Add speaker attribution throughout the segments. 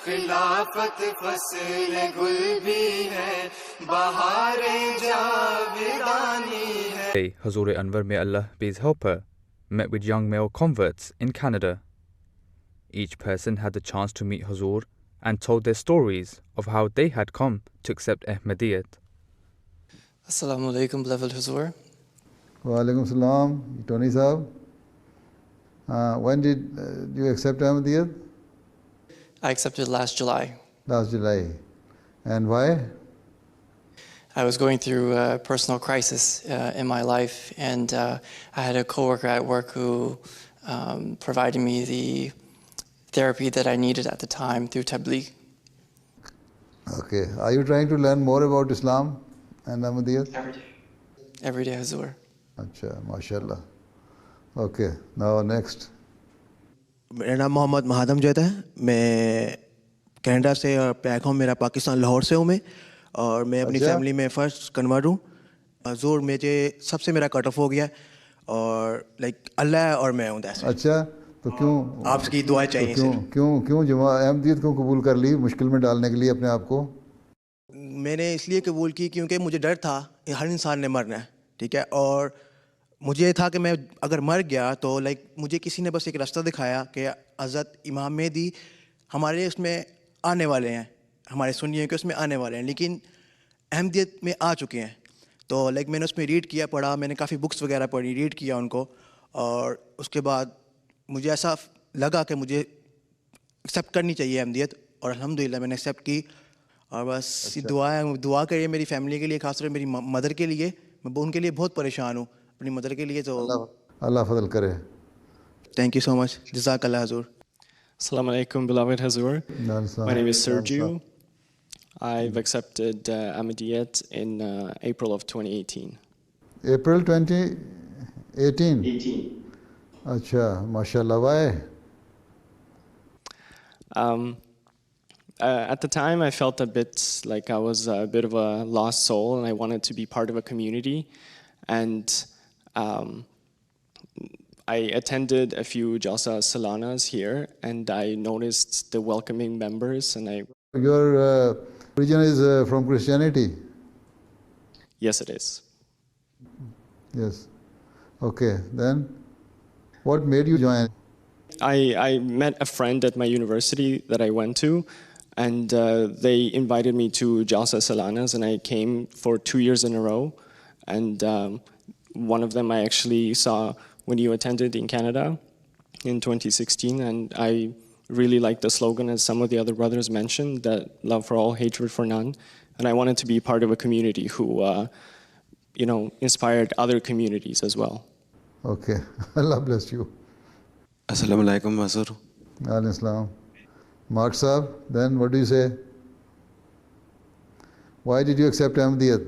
Speaker 1: خلافت فصل گل بھی ہے، بہار جاودانی ہے.
Speaker 2: Hazur Anwar, may Allah be his helper, met with young male converts in Canada. Each person had the chance to meet Hazur and told their stories of how they had come to accept Ahmadiyyat.
Speaker 3: Assalamu alaikum, beloved Hazur.
Speaker 4: Wa alaikum salam, Tony Saab. When did you accept Ahmadiyyat?
Speaker 3: I accepted last July.
Speaker 4: Last July. And why?
Speaker 3: I was going through a personal crisis in my life, and I had a coworker at work who provided me the therapy that I needed at the time through Tabligh.
Speaker 4: Okay. Are you trying to learn more about Islam and Ahmadiyyat?
Speaker 3: Every day, Hazur.
Speaker 4: Acha, mashallah. Okay. Now next.
Speaker 5: میرا نام محمد مہادم جید ہے. میں Canada سے اور back home میرا پاکستان لاہور سے ہوں میں, اور میں اپنی فیملی میں فرسٹ کنورٹ ہوں. حضور مجھے سب سے میرا کٹ آف ہو گیا, اور لائک اللہ اور میں ہوں.
Speaker 4: اچھا, تو کیوں
Speaker 5: آپ کی دعائیں چاہیے.
Speaker 4: کیوں جماعت احمدیت کیوں قبول کر لی مشکل میں ڈالنے کے لیے اپنے آپ کو؟
Speaker 5: میں نے اس لیے قبول کی کیونکہ مجھے ڈر تھا, ہر انسان نے مرنا ہے, ٹھیک ہے, اور مجھے یہ تھا کہ میں اگر مر گیا تو لائک مجھے کسی نے بس ایک راستہ دکھایا کہ حضرت امام مہدی ہمارے اس میں آنے والے ہیں, ہمارے سنیوں کے اس میں آنے والے ہیں, لیکن احمدیت میں آ چکے ہیں. تو لائک میں نے اس میں ریڈ کیا, پڑھا, میں نے کافی بکس وغیرہ پڑھی, ریڈ کیا ان کو, اور اس کے بعد مجھے ایسا لگا کہ مجھے ایکسیپٹ کرنی چاہیے احمدیت, اور الحمدللہ میں نے ایکسیپٹ کی. اور بس دعا کریے میری فیملی کے لیے, خاص طور میری مدر کے لیے. میں ان کے لیے بہت پریشان ہوں, اپنی مدر کے لیے. تو
Speaker 4: اللہ فضل کرے.
Speaker 5: تھینک یو سو مچ, جزاک اللہ حضور.
Speaker 6: Assalamu alaikum, beloved Hazur. My name is Sergio. I've accepted Ahmadiyyat in April of 2018.
Speaker 4: April 2018? 18. Acha, mashallah. Why?
Speaker 6: At the time, I felt a bit like I was a bit of a lost soul, and I wanted to be part of a community. And I attended a few Jalsa Salanas here, and I noticed the welcoming members, and
Speaker 4: Your religion is from Christianity?
Speaker 6: Yes, it is.
Speaker 4: Yes. Okay, then what made you join?
Speaker 6: I met a friend at my university that I went to, and they invited me to Jalsa Salanas, and I came for 2 years in a row. And one of them I actually saw when you attended in Canada in 2016, and I really liked the slogan, as some of the other brothers mentioned, that love for all, hatred for none. And I wanted to be part of a community who, inspired other communities as well.
Speaker 4: Okay, Allah bless you.
Speaker 7: Assalamu alaikum, Hazur.
Speaker 4: Alaikum salam. Mark Saab, then what do you say? Why did you accept Ahmadiyyat?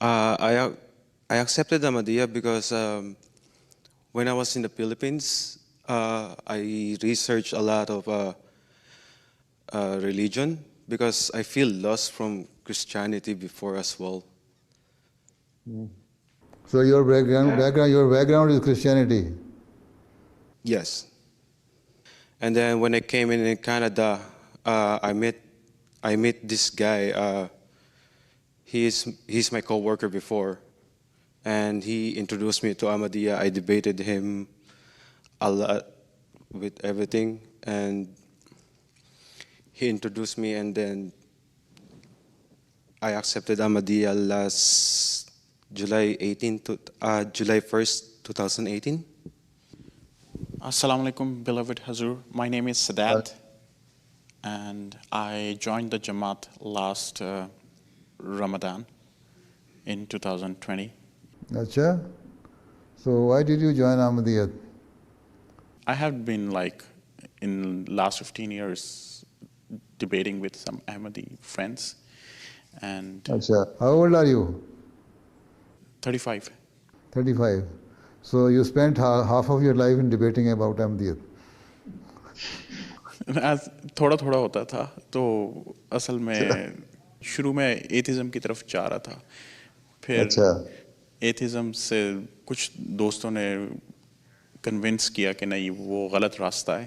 Speaker 7: I accepted Ahmadiyya because when I was in the Philippines, I researched a lot of religion because I feel lost from Christianity before as well.
Speaker 4: So your background is Christianity?
Speaker 7: Yes. And then when I came in Canada, I met this guy. He's my co-worker before, and he introduced me to Ahmadiyya. I debated him a lot with everything, and he introduced me, and then I accepted Ahmadiyya last July 1st, 2018.
Speaker 8: Assalamu alaikum, beloved Hazur. My name is Sadat, and I joined the Jamaat last Ramadan in 2020.
Speaker 4: Acha. So why did you join Ahmadiyyat?
Speaker 8: I have been in last 15 years debating with some Ahmadi friends, and
Speaker 4: Acha. How old are you?
Speaker 8: 35.
Speaker 4: 35. So you spent half of your life in debating about Ahmadiyyat.
Speaker 8: تھوڑا تھوڑا ہوتا تھا, تو اصل میں شروع میں atheism کی طرف جا رہا تھا, پھر ایتھزم سے کچھ دوستوں نے کنونس کیا کہ نہیں وہ غلط راستہ ہے,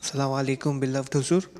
Speaker 9: Assalamu alaikum, beloved Huzur.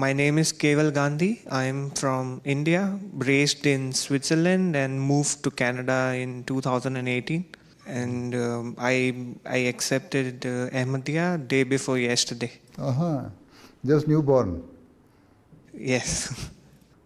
Speaker 9: My name is Keval Gandhi. I am from India, raised in Switzerland and moved to Canada in 2018. And I accepted Ahmadiyya day before yesterday.
Speaker 4: Just newborn.
Speaker 9: Yes.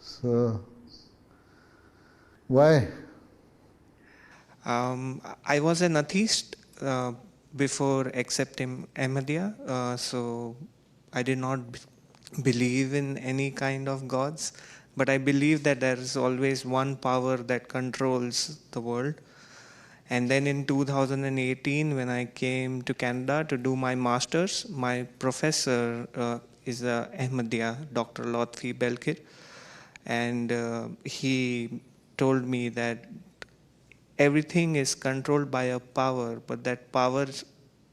Speaker 4: so why?
Speaker 9: I was an atheist before accepting Ahmadiyya, so I did not believe in any kind of gods, but I believe that there is always one power that controls the world. And then in 2018, when I came to Canada to do my master's, my professor is Ahmadiyya, Dr. Lotfi Belkir, and he told me that everything is controlled by a power, but that power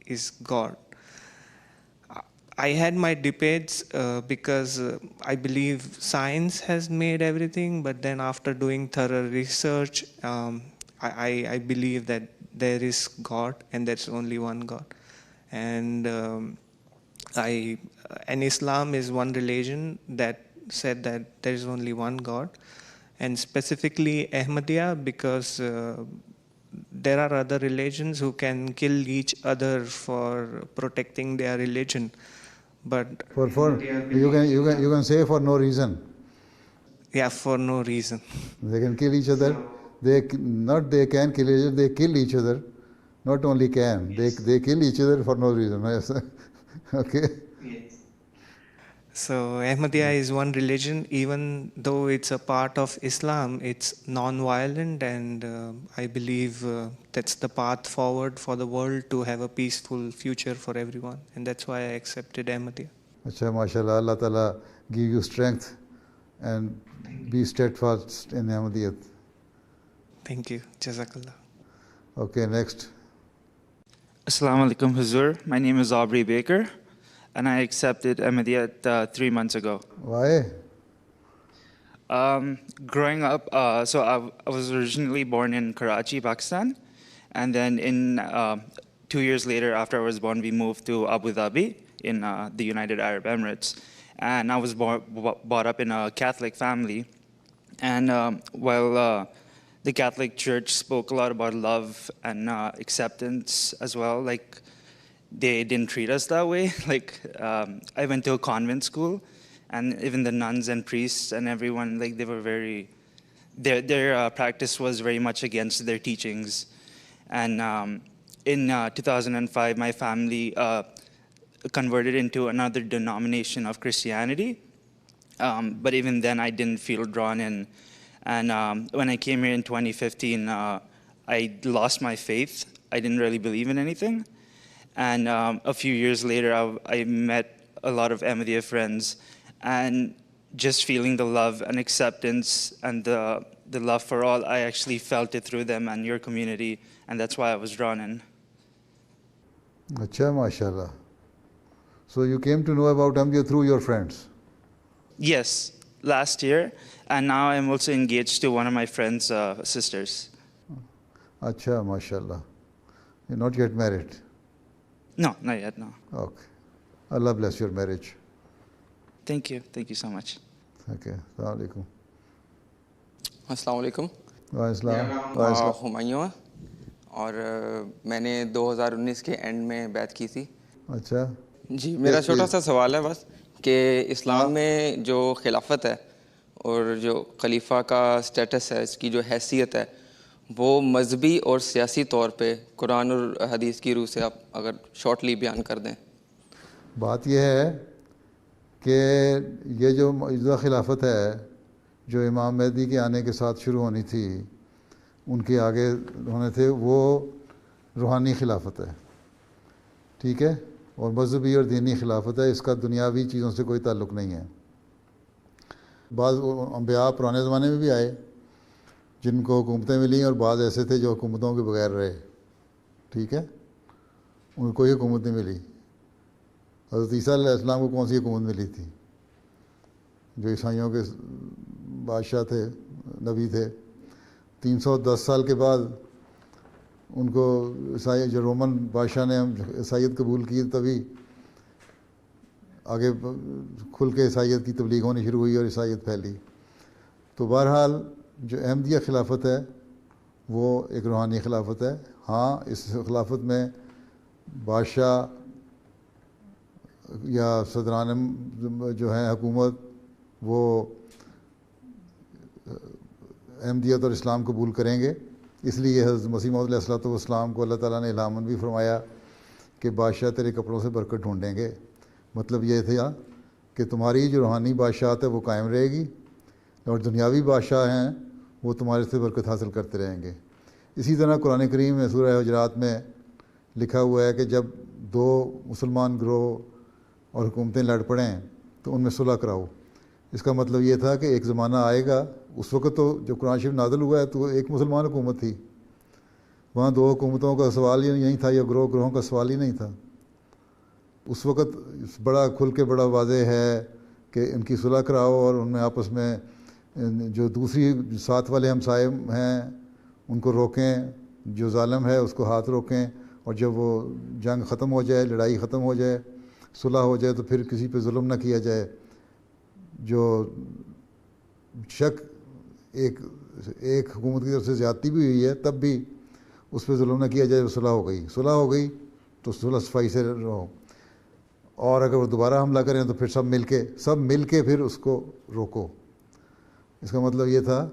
Speaker 9: is God. I had my debates because I believe science has made everything, but then after doing thorough research, I believe that there is God and there's only one God. And Islam is one religion that said that there is only one God, and specifically Ahmadiyya because there are other religions who can kill each other for protecting their religion, but
Speaker 4: you can say for no reason.
Speaker 9: Yeah, for no reason.
Speaker 4: They can kill each other. They can kill each other. They kill each other. Not only can, they kill each other for no reason. Okay.
Speaker 9: So Ahmadiyya is one religion, even though it's a part of Islam, it's non-violent, and I believe that's the path forward for the world to have a peaceful future for everyone, and that's why I accepted Ahmadiyya.
Speaker 4: Acha, mashallah, Allah Ta'ala give you strength and be steadfast in Ahmadiyyat.
Speaker 9: Thank you. Jazakallah.
Speaker 4: Okay, next.
Speaker 10: Assalamu alaikum, Huzur. My name is Aubrey Baker, and I accepted Ahmadiyyat 3 months ago.
Speaker 4: Why?
Speaker 10: Growing up, so I was originally born in Karachi, Pakistan, and then 2 years later, after I was born, we moved to Abu Dhabi in the United Arab Emirates, and I was brought up in a Catholic family, and while the Catholic Church spoke a lot about love and acceptance as well, like they didn't treat us that way. Like I went to a convent school, and even the nuns and priests and everyone, like they were very, their practice was very much against their teachings. And in 2005, my family converted into another denomination of Christianity. But even then, I didn't feel drawn in. And when I came here in 2015, I lost my faith. I didn't really believe in anything. And a few years later, I met a lot of Ahmadiyya friends, and just feeling the love and acceptance and the love for all, I actually felt it through them and your community, and that's why I was drawn in.
Speaker 4: Acha, mashallah. So you came to know about Ahmadiyya through your friends?
Speaker 10: Yes, last year, And now I'm also engaged to one of my friend's sisters.
Speaker 4: اچھا ماشاء اللہ. You're not yet married?
Speaker 10: No, not yet, no.
Speaker 4: Okay. Allah bless your marriage.
Speaker 10: Thank you so much.
Speaker 4: Okay. السلام علیکم.
Speaker 11: السلام علیکم.
Speaker 4: وعلیکم
Speaker 11: ہمایوں ہے اور میں نے 2019 کے اینڈ میں بیعت کی تھی.
Speaker 4: اچھا
Speaker 11: جی میرا چھوٹا سا سوال ہے بس کہ اسلام میں جو خلافت ہے اور جو خلیفہ کا سٹیٹس ہے, اس کی جو حیثیت ہے, وہ مذہبی اور سیاسی طور پہ قرآن اور حدیث کی روح سے آپ اگر شارٹلی بیان کر دیں.
Speaker 4: بات یہ ہے کہ یہ جو موجودہ خلافت ہے جو امام مہدی کے آنے کے ساتھ شروع ہونی تھی, ان کے آگے ہونے تھے, وہ روحانی خلافت ہے, ٹھیک ہے, اور مذہبی اور دینی خلافت ہے. اس کا دنیاوی چیزوں سے کوئی تعلق نہیں ہے. بعض انبیاء پرانے زمانے میں بھی آئے جن کو حکومتیں ملیں, اور بعض ایسے تھے جو حکومتوں کے بغیر رہے, ٹھیک ہے, ان کو کوئی حکومت نہیں ملی. حضرت عیسیٰ علیہ السلام کو کون سی حکومت ملی تھی؟ جو عیسائیوں کے بادشاہ تھے, نبی تھے. 310 سال کے بعد ان کو عیسائی, جو رومن بادشاہ نے عیسائیت قبول کی, تبھی آگے کھل کے عیسائیت کی تبلیغ ہونی شروع ہوئی اور عیسائیت پھیلی. تو بہرحال جو احمدیہ خلافت ہے وہ ایک روحانی خلافت ہے. ہاں, اس خلافت میں بادشاہ یا صدران جو ہیں حکومت وہ احمدیت اور اسلام قبول کریں گے. اس لیے حضرت مسیح موعود علیہ السلام کو اللہ تعالیٰ نے الہاماً بھی فرمایا کہ بادشاہ تیرے کپڑوں سے برکت ڈھونڈیں گے. مطلب یہ تھا کہ تمہاری جو روحانی بادشاہت ہے وہ قائم رہے گی, اور دنیاوی بادشاہ ہیں وہ تمہارے سے برکت حاصل کرتے رہیں گے. اسی طرح قرآن کریم میں سورہ حجرات میں لکھا ہوا ہے کہ جب دو مسلمان گروہ اور حکومتیں لڑ پڑیں تو ان میں صلح کراؤ. اس کا مطلب یہ تھا کہ ایک زمانہ آئے گا, اس وقت تو جب قرآن شریف نازل ہوا ہے تو ایک مسلمان حکومت تھی, وہاں دو حکومتوں کا سوال ہی نہیں تھا, یا گروہوں کا سوال ہی نہیں تھا. اس وقت بڑا کھل کے بڑا واضح ہے کہ ان کی صلح کراؤ, اور ان میں آپس میں جو دوسری ساتھ والے ہمسائے ہیں ان کو روکیں, جو ظالم ہے اس کو ہاتھ روکیں, اور جب وہ جنگ ختم ہو جائے, لڑائی ختم ہو جائے, صلح ہو جائے, تو پھر کسی پہ ظلم نہ کیا جائے. جو شک ایک حکومت کی طرف سے زیادتی بھی ہوئی ہے تب بھی اس پہ ظلم نہ کیا جائے. صلح ہو گئی تو صلح صفائی سے رہو, اور اگر وہ دوبارہ حملہ کریں تو پھر سب مل کے پھر اس کو روکو. اس کا مطلب یہ تھا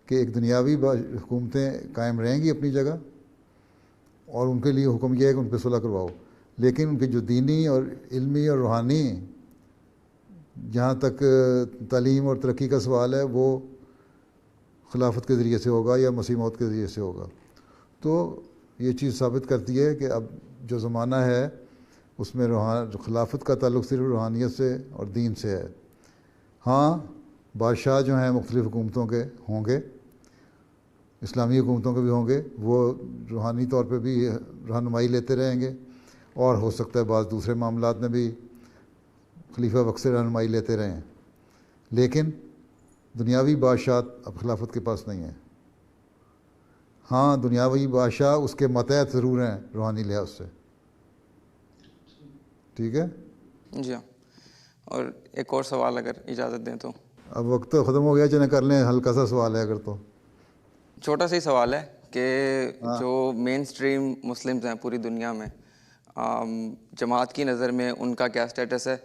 Speaker 4: کہ ایک دنیاوی حکومتیں قائم رہیں گی اپنی جگہ, اور ان کے لیے حکم یہ ہے کہ ان پہ صلح کرواؤ, لیکن ان کی جو دینی اور علمی اور روحانی جہاں تک تعلیم اور ترقی کا سوال ہے وہ خلافت کے ذریعے سے ہوگا یا مسیح موعود کے ذریعے سے ہوگا. تو یہ چیز ثابت کرتی ہے کہ اب جو زمانہ ہے اس میں خلافت کا تعلق صرف روحانیت سے اور دین سے ہے. ہاں, بادشاہ جو ہیں مختلف حکومتوں کے ہوں گے, اسلامی حکومتوں کے بھی ہوں گے, وہ روحانی طور پہ بھی رہنمائی لیتے رہیں گے, اور ہو سکتا ہے بعض دوسرے معاملات میں بھی خلیفہ وقت سے رہنمائی لیتے رہیں, لیکن دنیاوی بادشاہت اب خلافت کے پاس نہیں ہے. ہاں, دنیاوی بادشاہ اس کے ماتحت ضرور ہیں روحانی لحاظ سے, ٹھیک ہے
Speaker 11: جی ہاں. اور ایک اور سوال اگر اجازت دیں تو.
Speaker 4: اب وقت تو ختم ہو گیا, چلیں کر لیں, ہلکا سا سوال ہے اگر تو.
Speaker 11: چھوٹا سا ہی سوال ہے کہ جو مین اسٹریم مسلمز ہیں پوری دنیا میں, جماعت کی نظر میں ان کا کیا سٹیٹس ہے,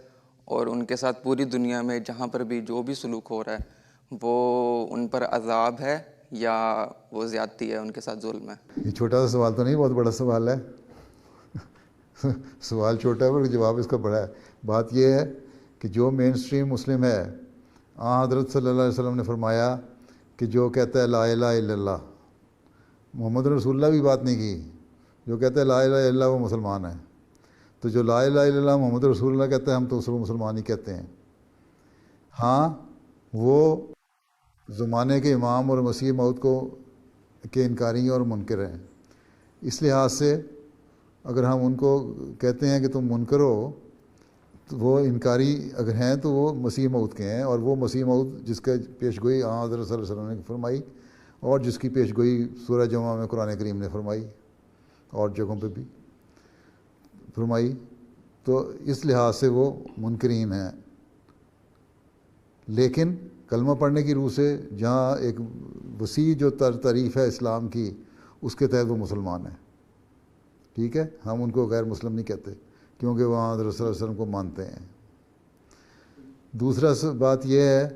Speaker 11: اور ان کے ساتھ پوری دنیا میں جہاں پر بھی جو بھی سلوک ہو رہا ہے وہ ان پر عذاب ہے یا وہ زیادتی ہے, ان کے ساتھ ظلم ہے؟
Speaker 4: یہ چھوٹا سا سوال تو نہیں, بہت بڑا سوال ہے. سوال چھوٹا ہے پر جواب اس کا بڑا ہے. بات یہ ہے کہ جو مین اسٹریم مسلم ہے, حضرت صلی اللہ علیہ وسلم نے فرمایا کہ جو کہتا ہے لا الہ الا اللہ, محمد رسول اللہ بھی بات نہیں کی, جو کہتا ہے لا الہ الا اللہ وہ مسلمان ہے. تو جو لا الہ الا اللہ محمد رسول اللہ کہتا ہے ہم تو اس کو مسلمان ہی کہتے ہیں. ہاں, وہ زمانے کے امام اور مسیح موعود کو کے انکاری اور منکر ہیں. اس لحاظ سے اگر ہم ان کو کہتے ہیں کہ تم منکر ہو, تو وہ انکاری اگر ہیں تو وہ مسیح موعود کے ہیں، اور وہ مسیح موعود جس کا پیش گوئی حضرت صلی اللہ علیہ وسلم نے فرمائی اور جس کی پیش گوئی سورہ جمعہ میں قرآن کریم نے فرمائی اور جگہوں پہ بھی فرمائی، تو اس لحاظ سے وہ منکرین ہیں. لیکن کلمہ پڑھنے کی روح سے جہاں ایک وسیع جو تعریف ہے اسلام کی، اس کے تحت وہ مسلمان ہیں. ٹھیک ہے، ہم ان کو غیر مسلم نہیں کہتے کیونکہ وہ حضرت صلی اللہ علیہ وسلم کو مانتے ہیں. دوسرا بات یہ ہے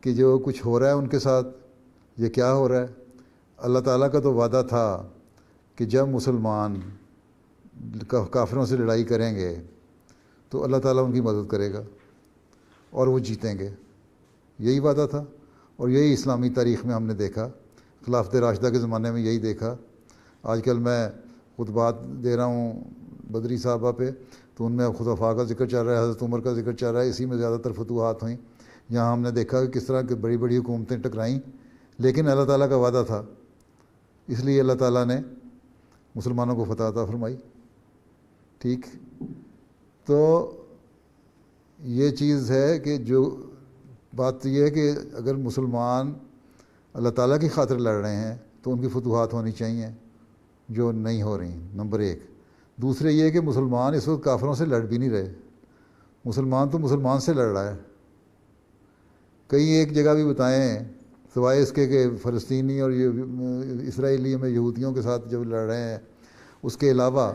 Speaker 4: کہ جو کچھ ہو رہا ہے ان کے ساتھ، یہ کیا ہو رہا ہے؟ اللہ تعالیٰ کا تو وعدہ تھا کہ جب مسلمان کافروں سے لڑائی کریں گے تو اللہ تعالیٰ ان کی مدد کرے گا اور وہ جیتیں گے. یہی وعدہ تھا، اور یہی اسلامی تاریخ میں ہم نے دیکھا. خلافت راشدہ کے زمانے میں یہی دیکھا. آج کل میں خطبات دے رہا ہوں بدری صاحبہ پہ، تو ان میں خلفاء کا ذکر چل رہا ہے، حضرت عمر کا ذکر چل رہا ہے. اسی میں زیادہ تر فتوحات ہوئیں. یہاں ہم نے دیکھا کہ کس طرح کی بڑی بڑی حکومتیں ٹکرائیں، لیکن اللہ تعالیٰ کا وعدہ تھا، اس لیے اللہ تعالیٰ نے مسلمانوں کو فتح عطا فرمائی. ٹھیک، تو یہ چیز ہے کہ جو بات یہ ہے کہ اگر مسلمان اللہ تعالیٰ کی خاطر لڑ رہے ہیں تو ان کی فتوحات ہونی چاہیے جو نہیں ہو رہی، نمبر ایک. دوسرے یہ کہ مسلمان اس وقت کافروں سے لڑ بھی نہیں رہے. مسلمان تو مسلمان سے لڑ رہا ہے. کئی ایک جگہ بھی بتائیں سوائے اس کے کہ فلسطینی اور اسرائیلی میں یہودیوں کے ساتھ جب لڑ رہے ہیں، اس کے علاوہ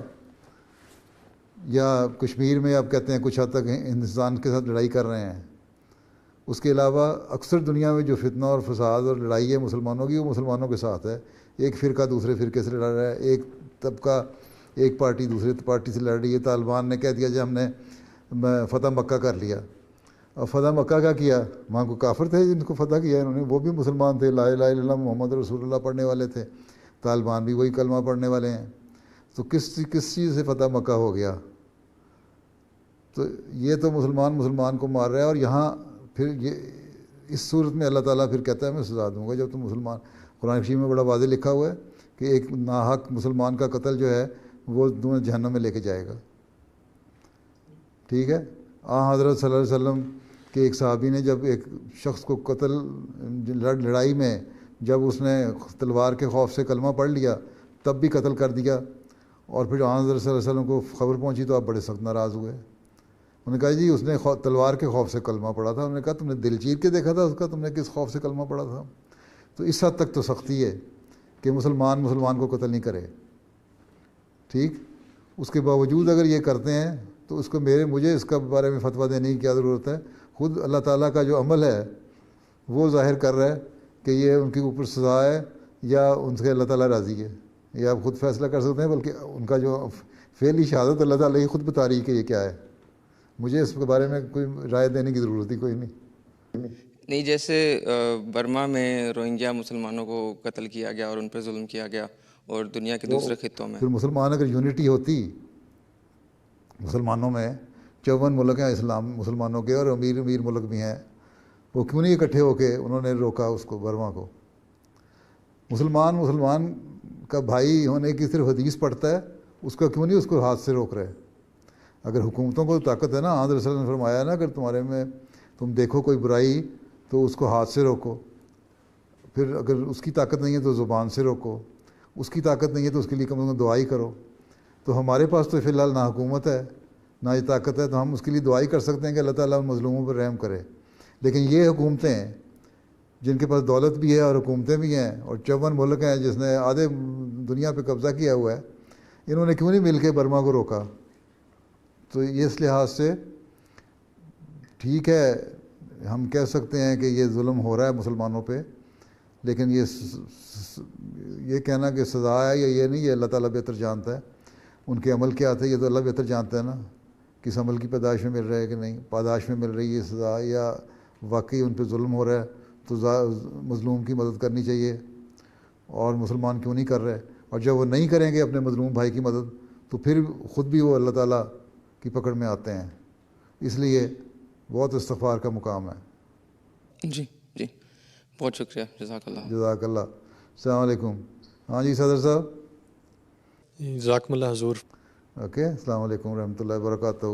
Speaker 4: یا کشمیر میں آپ کہتے ہیں کچھ حد تک ہندوستان کے ساتھ لڑائی کر رہے ہیں، اس کے علاوہ اکثر دنیا میں جو فتنہ اور فساد اور لڑائی ہے مسلمانوں کی، وہ مسلمانوں کے ساتھ ہے. ایک فرقہ دوسرے فرقے سے لڑ رہا ہے، ایک طبقہ ایک پارٹی دوسرے پارٹی سے لڑ رہی ہے. طالبان نے کہہ دیا جب ہم نے فتح مکہ کر لیا. اور فتح مکہ کا کیا؟ وہاں کو کافر تھے جن کو فتح کیا انہوں نے، وہ بھی مسلمان تھے، لا الہ الا اللہ محمد رسول اللہ پڑھنے والے تھے. طالبان بھی وہی کلمہ پڑھنے والے ہیں. تو کس چیز سے فتح مکہ ہو گیا؟ تو یہ تو مسلمان کو مار رہا ہے. اور یہاں پھر یہ اس صورت میں اللہ تعالیٰ پھر کہتا ہے میں سزا دوں گا. جب تم مسلمان، قرآن شریف میں بڑا واضح لکھا ہوا ہے کہ ایک ناحق مسلمان کا قتل جو ہے وہ دونوں جہنم میں لے کے جائے گا. ٹھیک ہے، حضرت صلی اللہ علیہ وسلم کے ایک صحابی نے جب ایک شخص کو قتل لڑائی میں جب اس نے تلوار کے خوف سے کلمہ پڑھ لیا تب بھی قتل کر دیا. اور پھر حضرت صلی اللہ علیہ وسلم کو خبر پہنچی تو آپ بڑے سخت ناراض ہوئے. انہوں نے کہا جی اس نے تلوار کے خوف سے کلمہ پڑھا تھا. انہوں نے کہا تم نے دل چیر کے دیکھا تھا اس کا، تم نے کس خوف سے کلمہ پڑھا تھا؟ تو اس حد تک تو سختی ہے کہ مسلمان کو قتل نہیں کرے. ٹھیک، اس کے باوجود اگر یہ کرتے ہیں تو اس کو مجھے اس کا بارے میں فتویٰ دینے کی کیا ضرورت ہے؟ خود اللہ تعالیٰ کا جو عمل ہے وہ ظاہر کر رہا ہے کہ یہ ان کے اوپر سزا ہے یا ان سے اللہ تعالیٰ راضی ہے. یہ آپ خود فیصلہ کر سکتے ہیں، بلکہ ان کا جو فعلی شہادت اللہ تعالیٰ ہی خود بتا رہی ہے کہ یہ کیا ہے. مجھے اس کے بارے میں کوئی رائے دینے کی ضرورت ہی کوئی نہیں.
Speaker 11: جیسے برما میں روہنگیا مسلمانوں کو قتل کیا گیا اور ان پر ظلم کیا گیا، اور دنیا کے دوسرے خطوں میں
Speaker 4: پھر مسلمان اگر یونٹی ہوتی مسلمانوں میں، 54 ملک ہیں اسلام مسلمانوں کے اور امیر ملک بھی ہیں، وہ کیوں نہیں اکٹھے ہو کے انہوں نے روکا اس کو، برما کو؟ مسلمان کا بھائی ہونے کی صرف حدیث پڑھتا ہے، اس کا کیوں نہیں اس کو ہاتھ سے روک رہے؟ اگر حکومتوں کو طاقت ہے نا، حضرت صلی اللہ علیہ وسلم نے فرمایا نا اگر تمہارے میں تم دیکھو کوئی برائی تو اس کو ہاتھ سے روکو. پھر اگر اس کی طاقت نہیں ہے تو زبان سے روکو. اس کی طاقت نہیں ہے تو اس کے لیے کم از کم دعائی کرو. تو ہمارے پاس تو فی الحال نہ حکومت ہے نہ یہ طاقت ہے، تو ہم اس کے لیے دعائی کر سکتے ہیں کہ اللہ تعالیٰ ان مظلوموں پر رحم کرے. لیکن یہ حکومتیں ہیں جن کے پاس دولت بھی ہے اور حکومتیں بھی ہیں، اور 54 ملک ہیں جس نے آدھے دنیا پہ قبضہ کیا ہوا ہے، انہوں نے کیوں نہیں مل کے برما کو روکا؟ تو یہ اس لحاظ سے ٹھیک ہے، ہم کہہ سکتے ہیں کہ یہ ظلم ہو رہا ہے مسلمانوں پہ، لیکن یہ کہنا کہ سزا ہے یا یہ نہیں، یہ اللہ تعالیٰ بہتر جانتا ہے. ان کے عمل کیا تھے یہ تو اللہ بہتر جانتا ہے نا، کس عمل کی پیدائش میں مل رہا ہے کہ نہیں، پاداش میں مل رہی ہے سزا یا واقعی ان پہ ظلم ہو رہا ہے. تو مظلوم کی مدد کرنی چاہیے، اور مسلمان کیوں نہیں کر رہے؟ اور جب وہ نہیں کریں گے اپنے مظلوم بھائی کی مدد تو پھر خود بھی وہ اللہ تعالیٰ کی پکڑ میں آتے ہیں. اس لیے بہت استغفار کا مقام ہے.
Speaker 11: جی بہت شکریہ، جزاک اللہ.
Speaker 4: جزاک اللہ. السلام علیکم. ہاں جی صدر صاحب.
Speaker 12: جزاکم اللہ حضور.
Speaker 4: اوکے، السلام علیکم ورحمۃ اللہ وبرکاتہ.